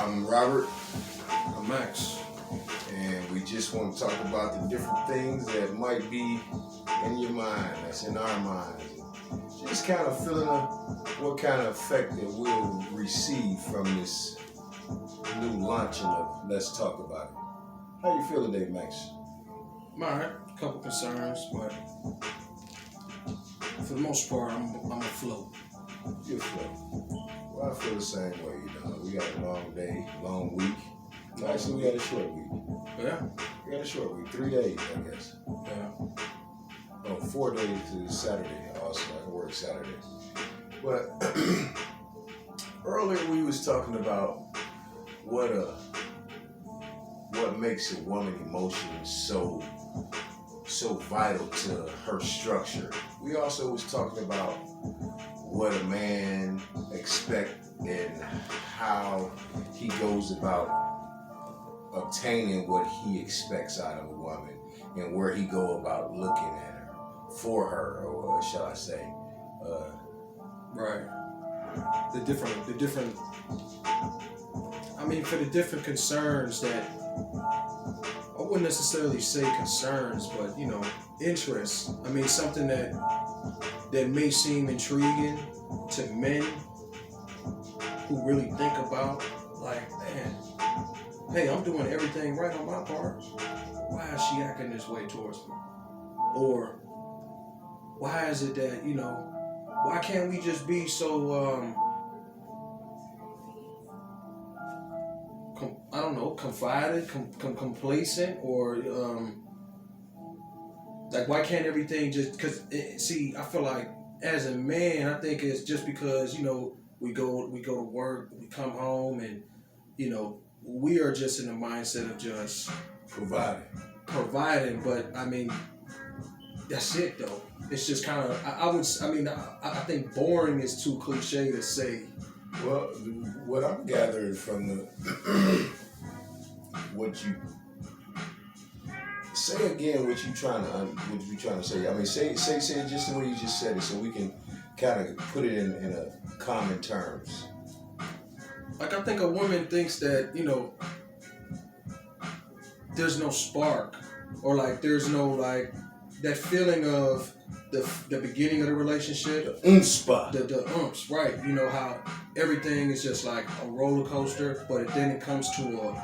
I'm Robert, I'm Max. and we just want to talk about the different things that might be in your mind, that's in our minds. Just kind of feeling what kind of effect that we'll receive from this new launching of Let's Talk About It. How you feel today, Max? I'm alright. A couple concerns, but for the most part, I'm afloat. You feel? Well, I feel the same way. We got a long day, long week. Actually, we had a short week. Yeah. We had a short week, 3 days, I guess. Yeah. Oh, 4 days to Saturday. Also, I work Saturday. But earlier we was talking about what makes a woman emotion so vital to her structure. We also was talking about what a man expects and how he goes about obtaining what he expects out of a woman and where he go about looking at her, for her, or shall I say. Right. The different, I mean, for the different concerns that, I wouldn't necessarily say concerns, but, interests. I mean, something that may seem intriguing to men who really think about, like, man, hey, I'm doing everything right on my part. Why is she acting this way towards me? Or why is it that, why can't we just be so, confided, complacent, or, like, why can't everything just, I feel like as a man, I think it's just because, we go to work, we come home, and, we are just in the mindset of just providing, but I mean, that's it though. It's just kind of, I think boring is too cliche to say. Well, what I'm gathering from the what you say again, what you trying to say. I mean, say it just the way you just said it, so we can kind of put it in a common terms. Like, I think a woman thinks that, there's no spark, or like there's no, like, that feeling of the beginning of the relationship. The umspa. The umps, right. You know how everything is just like a roller coaster, but then it comes to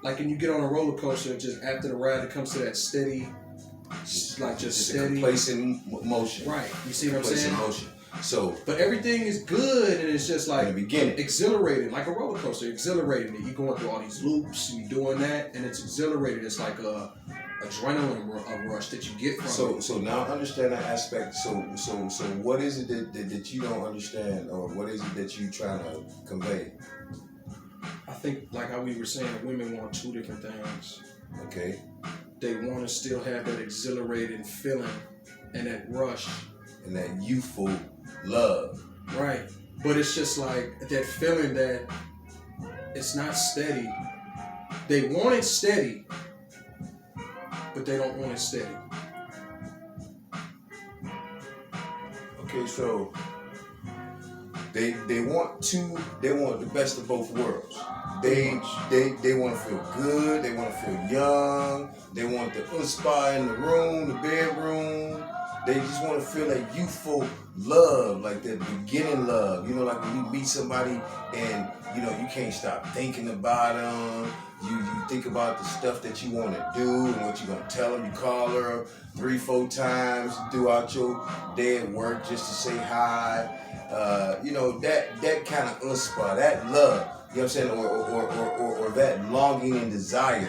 like when you get on a roller coaster, just after the ride, it comes to that steady, just steady. Complacent motion. Right. You see what I'm saying? Motion. So, but everything is good, and it's just like in the beginning, exhilarating, like a roller coaster, exhilarating. You're going through all these loops, and you're doing that, and it's exhilarating. It's like a adrenaline rush that you get from it. So now I understand that aspect. So what is it that you don't understand, or what is it that you trying to convey? I think, like how we were saying, women want two different things. Okay. They want to still have that exhilarating feeling and that rush and that youthful love. Right. But it's just like that feeling that it's not steady. They want it steady, but they don't want it steady. Okay, so they want the best of both worlds. They want to feel good, they want to feel young, they want the spot in the room, the bedroom. They just want to feel that youthful love, like that beginning love. Like when you meet somebody and, you can't stop thinking about them. You think about the stuff that you want to do and what you're going to tell them. You call her 3-4 times throughout your day at work just to say hi. That kind of unspa, that love, you know what I'm saying? Or that longing and desire,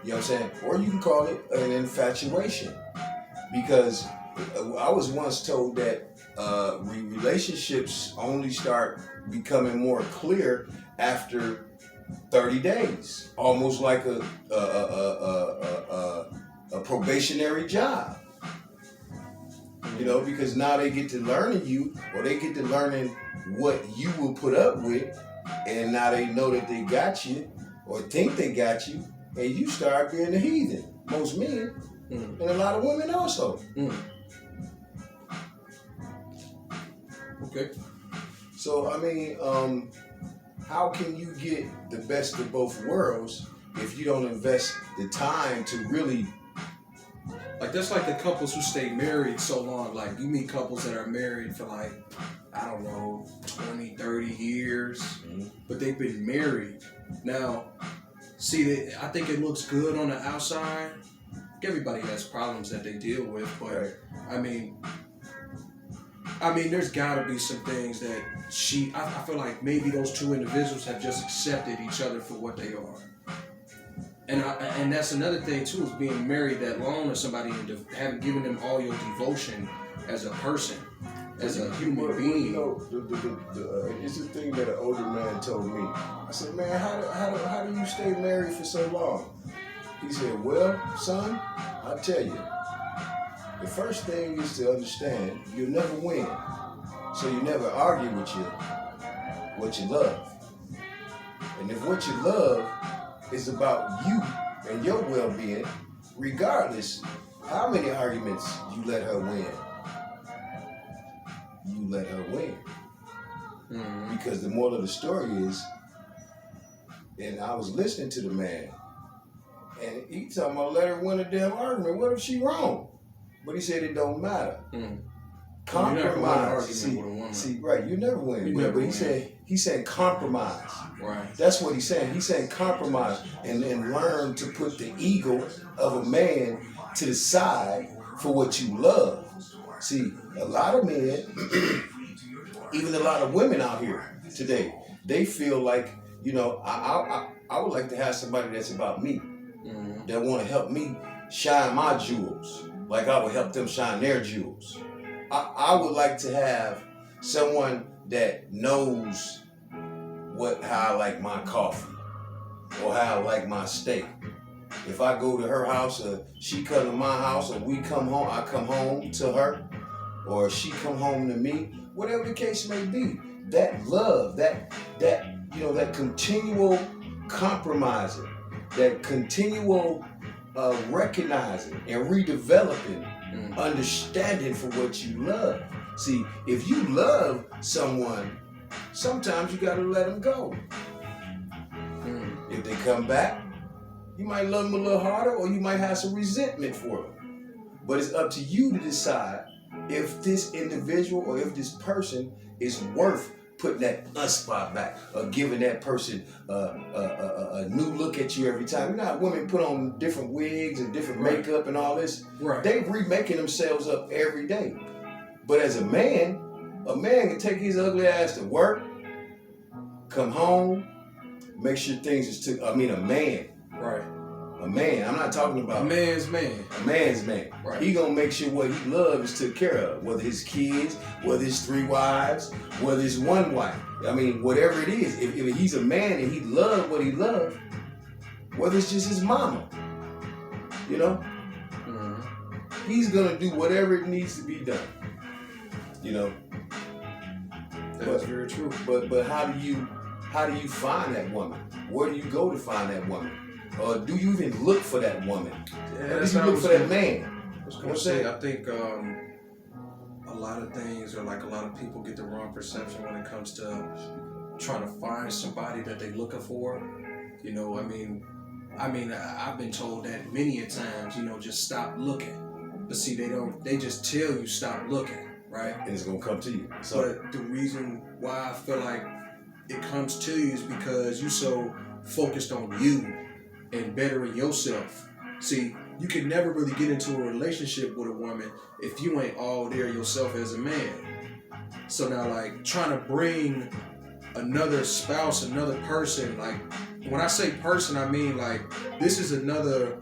you know what I'm saying? Or you can call it an infatuation. Because I was once told that relationships only start becoming more clear after 30 days, almost like a probationary job. Because now they get to learning you, or they get to learning what you will put up with, and now they know that they got you, or think they got you, and you start being a heathen. Most men, and a lot of women also. Okay. So, I mean, how can you get the best of both worlds if you don't invest the time to really? Like, that's like the couples who stay married so long. Like, you meet couples that are married for like, I don't know, 20, 30 years, but they've been married. Now, see, I think it looks good on the outside. Everybody has problems that they deal with, but Right. I mean, there's got to be some things that I feel like maybe those two individuals have just accepted each other for what they are. And that's another thing too, is being married that long to somebody and having given them all your devotion as a person, as a human being. You know, it's a thing that an older man told me. I said, man, how do you stay married for so long? He said, well, son, I'll tell you. The first thing is to understand you'll never win. So you never argue with what you love. And if what you love is about you and your well-being, regardless how many arguments you let her win, you let her win. Mm-hmm. Because the moral of the story is, and I was listening to the man, and he talking about let her win a damn argument. What if she wrong? But he said it don't matter. Mm-hmm. Compromise. See, right? You never win. But he said compromise. Right. That's what he's saying. He's saying compromise and learn to put the ego of a man to the side for what you love. See, a lot of men, even a lot of women out here today, they feel like, you know, I would like to have somebody that's about me, that want to help me shine my jewels, like I would help them shine their jewels. I would like to have someone that knows how I like my coffee or how I like my steak. If I go to her house or she come to my house or we come home, I come home to her or she come home to me, whatever the case may be, that love, that you know, that continual compromising, that continual recognizing and redeveloping understanding for what you love. See, if you love someone, sometimes you gotta let them go. If they come back, you might love them a little harder or you might have some resentment for them. But it's up to you to decide if this individual or if this person is worth putting that spot back or giving that person a new look at you every time. You know how women put on different wigs and different makeup and all this? Right. They remaking themselves up every day. But as a man can take his ugly ass to work, come home, make sure things is a man. Right. A man. I'm not talking about a man's man. A man's man. Right. He gonna make sure what he loves is took care of. Whether his kids, whether his 3 wives, whether it's 1 wife. I mean, whatever it is. If he's a man and he loves what he loves, whether it's just his mama, you know, he's gonna do whatever it needs to be done. You know. That's very true. But how do you find that woman? Where do you go to find that woman? Do you even look for that woman? Yeah, do you look for that man? I was gonna say, I think a lot of things, or like a lot of people get the wrong perception when it comes to trying to find somebody that they're looking for. You know, I mean, I've been told that many a times, you know, just stop looking. But see, they just tell you stop looking, right? And it's gonna come to you. So, but the reason why I feel like it comes to you is because you're so focused on you and bettering yourself. See, you can never really get into a relationship with a woman if you ain't all there yourself as a man. So now, like, trying to bring another spouse, another person, like, when I say person, I mean, like, this is another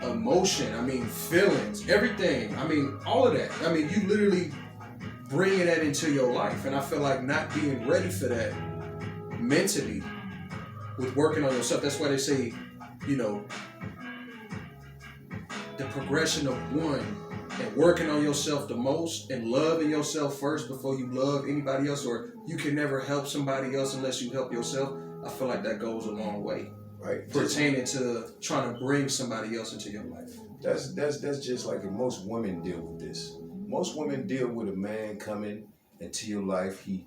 emotion, I mean, feelings, everything, I mean, all of that. I mean, you literally bringing that into your life, and I feel like not being ready for that mentally with working on yourself. That's why they say, you know, the progression of one and working on yourself the most and loving yourself first before you love anybody else, or you can never help somebody else unless you help yourself. I feel like that goes a long way, right? Pertaining to trying to bring somebody else into your life. That's just like most women deal with this. Most women deal with a man coming into your life. He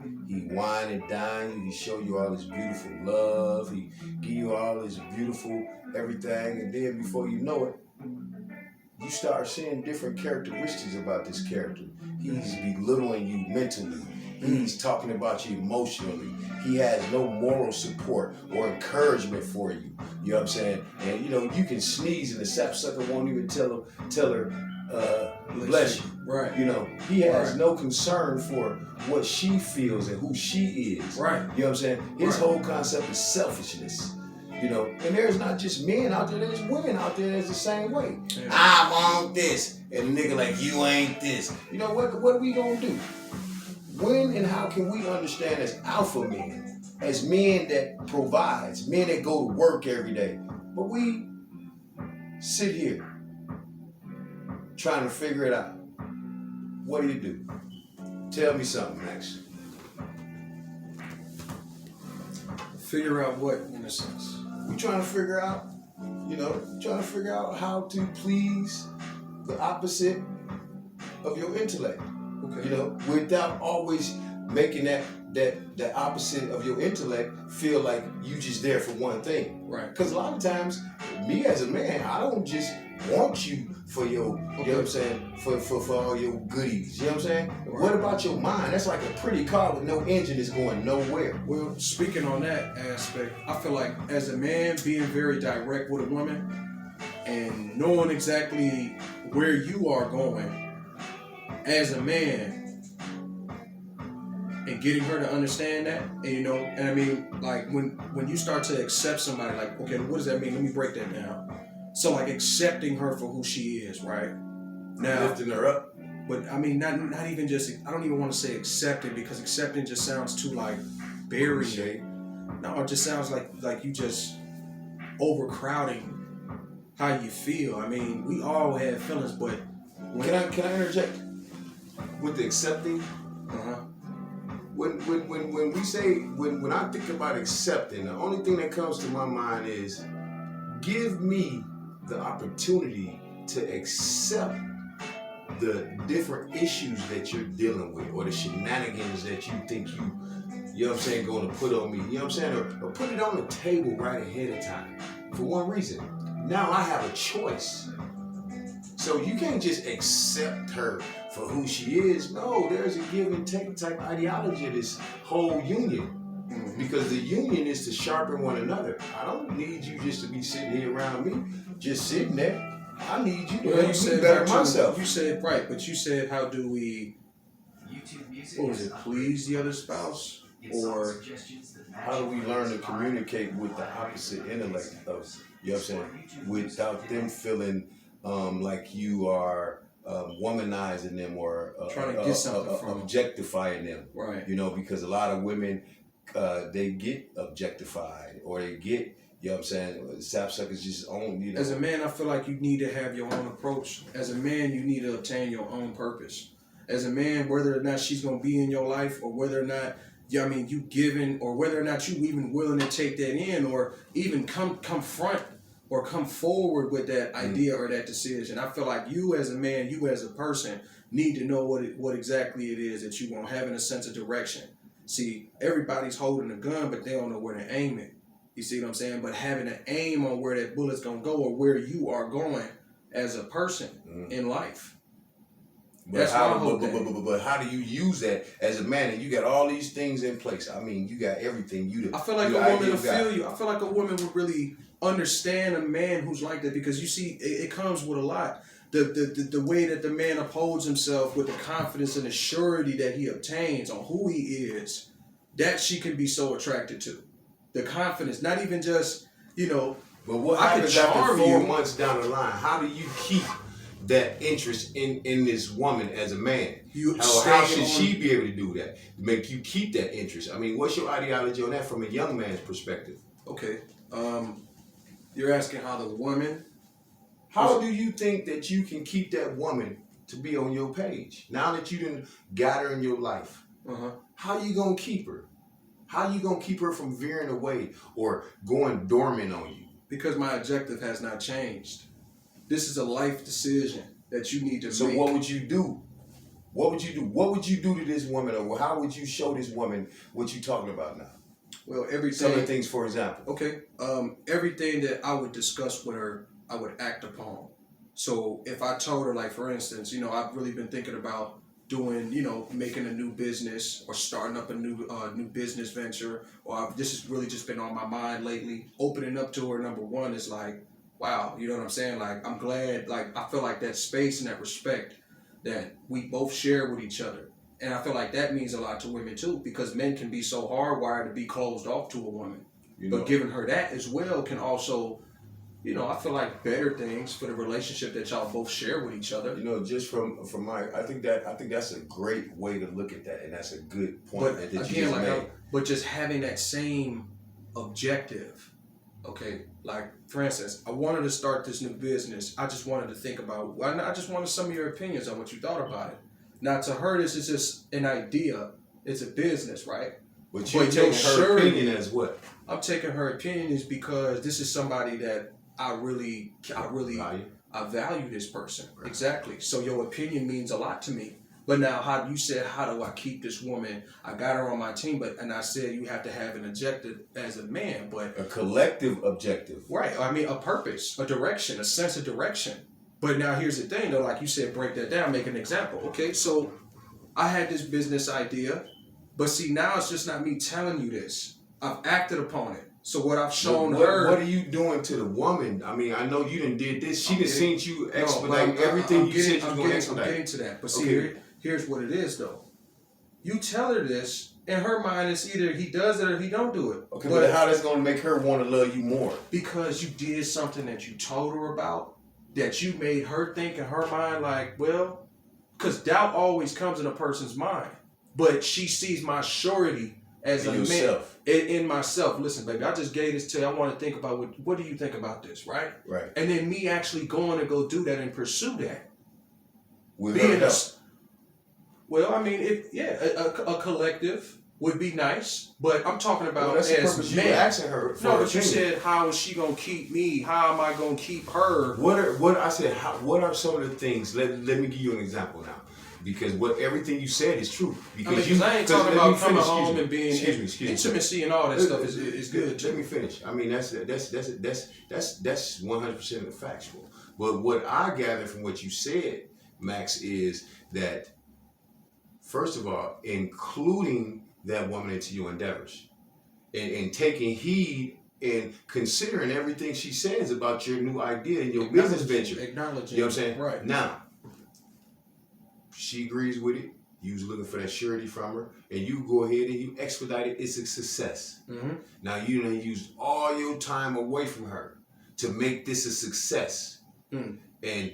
wine and dine you. He show you all his beautiful love. He give you all his beautiful everything, and then before you know it, you start seeing different characteristics about this character. He's belittling you mentally. He's talking about you emotionally. He has no moral support or encouragement for you. You know what I'm saying? And you know, you can sneeze and the sapsucker won't even tell her, bless you. Right. You know, he has no concern for what she feels and who she is. Right. You know what I'm saying? His whole concept is selfishness. You know, and there's not just men out there, there's women out there that's the same way. Yeah. I want this. And a nigga like, you ain't this. You know, what are we gonna do? When and how can we understand as alpha men, as men that provides, men that go to work every day, but we sit here trying to figure it out? What do? Tell me something, Max. Figure out what, in a sense? We're trying to figure out, how to please the opposite of your intellect. Okay. You know, without always making that opposite of your intellect feel like you just there for one thing. Right. Because a lot of times, me as a man, I don't just want you for your, you know what I'm saying, for all your goodies. You know what I'm saying? Right. What about your mind? That's like a pretty car with no engine is going nowhere. Well, speaking on that aspect, I feel like as a man, being very direct with a woman and knowing exactly where you are going as a man and getting her to understand that, and you know, and I mean, like when you start to accept somebody, like, okay, what does that mean? Let me break that down. So like accepting her for who she is, right? Now lifting her up. But I mean, not even just, I don't even want to say accepting, because accepting just sounds too like burying. No, it just sounds like you just overcrowding how you feel. I mean, we all have feelings, but can I interject with the accepting? When we say, when I think about accepting, the only thing that comes to my mind is give me the opportunity to accept the different issues that you're dealing with, or the shenanigans that you think you know what I'm saying, going to put on me. You know what I'm saying? Or put it on the table right ahead of time. For one reason. Now I have a choice. So you can't just accept her for who she is. No, there's a give and take type ideology of this whole union. Because the union is to sharpen one another. I don't need you just to be sitting here around me, just sitting there. I need you to help me better myself. You said, right, but you said, how do we, what was it, please the other spouse? Or how do we learn to communicate with the opposite intellect of, you know what I'm saying, without them feeling like you are womanizing them or trying to get something from objectifying them. Right. You know, because a lot of women, they get objectified, or they get, you know what I'm saying, sapsuckers just own, you know. As a man, I feel like you need to have your own approach. As a man, you need to obtain your own purpose. As a man, whether or not she's going to be in your life, or whether or not, you giving, or whether or not you even willing to take that in, or even come front or come forward with that idea or that decision. I feel like you as a man, you as a person, need to know what exactly it is that you want, having a sense of direction. See, everybody's holding a gun, but they don't know where to aim it. You see what I'm saying? But having an aim on where that bullet's going to go, or where you are going as a person in life. But how do you use that as a man? And you got all these things in place. I mean, you got everything. I feel like a woman will feel you. I feel like a woman would really understand a man who's like that, because you see, it comes with a lot. The way that the man upholds himself with the confidence and the surety that he obtains on who he is, that she can be so attracted to. The confidence, not even just, But what happens after 4 months down the line? How do you keep that interest in this woman as a man? How should she be able to do that? Make you keep that interest? I mean, what's your ideology on that from a young man's perspective? Okay. You're asking how the woman... How do you think that you can keep that woman to be on your page? Now that you done got her in your life, how you gonna keep her? How you gonna keep her from veering away or going dormant on you? Because my objective has not changed. This is a life decision that you need to make. So what would you do What would you do? What would you do to this woman, or how would you show this woman what you talking about now? Well, everything. Some of the things, for example. Okay. Everything that I would discuss with her, I would act upon. So if I told her, like, for instance, I've really been thinking about doing, making a new business or starting up a new business venture, or this has really just been on my mind lately. Opening up to her, number one, is like, wow, you know what I'm saying? Like, I'm glad, like, I feel like that space and that respect that we both share with each other. And I feel like that means a lot to women too, because men can be so hardwired to be closed off to a woman. But giving her that as well can also, I feel like better things for the relationship that y'all both share with each other. Just from I think that's a great way to look at that, and that's a good point. But that you again, just like, made. but just having that same objective. Okay, like, for instance, I wanted to start this new business. I just wanted to think about. I just wanted some of your opinions on what you thought about it. Now, to her, this is just an idea. It's a business, right? But you're taking her opinion as what? I'm taking her opinion is because this is somebody that I really value this person. Right. Exactly. So your opinion means a lot to me. But now, how do I keep this woman? I got her on my team, and I said you have to have an objective as a man, but a collective objective. Right. I mean, a purpose, a direction, a sense of direction. But now here's the thing, though. Like you said, break that down, make an example. Okay, so I had this business idea, but see, now it's just not me telling you this. I've acted upon it. So what I've shown her. What are you doing to the woman? I mean, I know you done did this. She done seen you expedite everything you said you was going to expedite. I'm getting to that. But see, here's what it is, though. You tell her this, in her mind, it's either he does it or he don't do it. Okay, but how that's going to make her want to love you more? Because you did something that you told her about, that you made her think in her mind, like, well, because doubt always comes in a person's mind. But she sees my surety as a man in myself. Listen, baby, I just gave this to you. I want to think about what do you think about this, right? Right. And then me actually going to go do that and pursue that. With her help. Well, I mean, a collective would be nice, but I'm talking about that's as the purpose. man. You were asking her. For no, but you said, how is she gonna keep me? How am I gonna keep her? What are some of the things? Let me give you an example now, because everything you said is true. Because I ain't talking about coming home and being intimacy and all that stuff is good. Let me finish. I mean, that's 100% factual. But what I gather from what you said, Max, is that first of all, including that woman into your endeavors, and taking heed and considering everything she says about your new idea and your business venture. Acknowledging. You know what I'm saying? Right. Now, she agrees with it. You was looking for that surety from her, and you go ahead and you expedite it. It's a success. Mm-hmm. Now, you done used all your time away from her to make this a success. Mm. And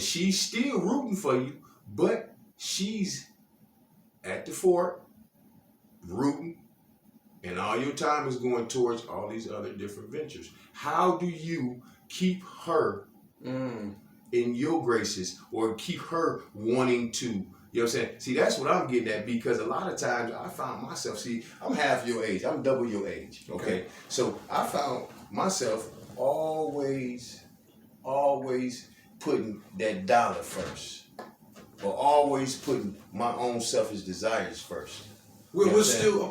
she's still rooting for you, but she's at the fort, rooting, and all your time is going towards all these other different ventures. How do you keep her in your graces, or keep her wanting to, you know what I'm saying? See, that's what I'm getting at, because a lot of times I found myself, I'm half your age, I'm double your age, okay? So I found myself always putting that dollar first. Or always putting my own selfish desires first. We're still,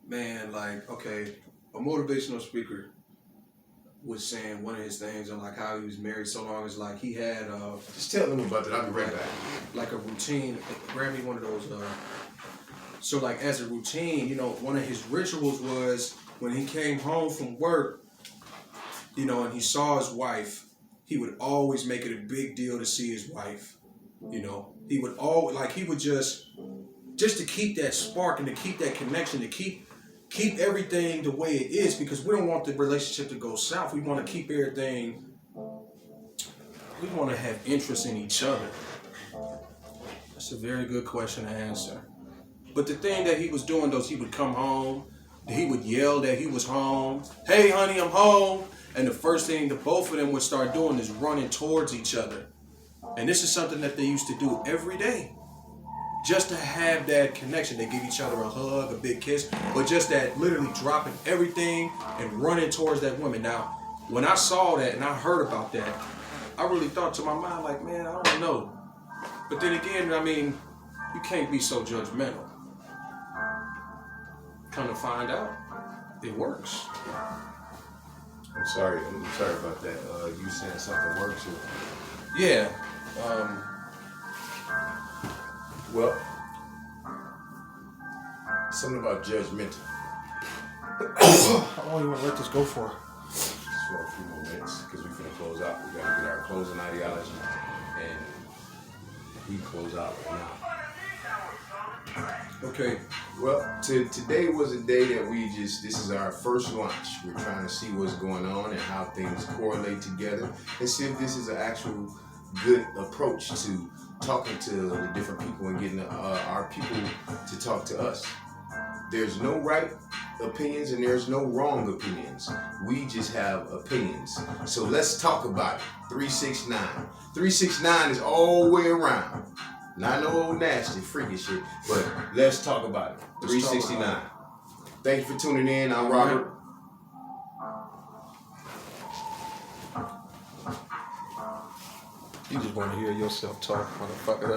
man, like, okay, a motivational speaker was saying one of his things on like how he was married so long, is like he had just tell them about that. I'll be right back. Like a routine. Grab me one of those. So like as a routine, one of his rituals was when he came home from work, and he saw his wife, he would always make it a big deal to see his wife. He would always just to keep that spark and to keep that connection, to keep everything the way it is, because we don't want the relationship to go south. We want to keep everything. We want to have interest in each other. That's a very good question to answer. But the thing that he was doing, though, is he would come home, he would yell that he was home. Hey, honey, I'm home. And the first thing the both of them would start doing is running towards each other. And this is something that they used to do every day. Just to have that connection. They give each other a hug, a big kiss, but just that literally dropping everything and running towards that woman. Now, when I saw that and I heard about that, I really thought to my mind, like, man, I don't know. But then again, I mean, you can't be so judgmental. Come to find out, it works. I'm sorry about that. You saying something works? Yeah. Well, something about judgmental. How long you want to let this go for? Just for a few more minutes, because we're gonna close out. We gotta get our closing ideology, and we close out right now. Okay. Well, today was a day that this is our first launch. We're trying to see what's going on and how things correlate together, and see if this is an actual good approach to talking to the different people and getting our people to talk to us. There's no right opinions and there's no wrong opinions. We just have opinions. So let's talk about it. 369. 369 is all the way around. Not no old nasty, freaky shit, but let's talk about it. 369. Thank you for tuning in. I'm Robert. You just want to hear yourself talk, motherfucker.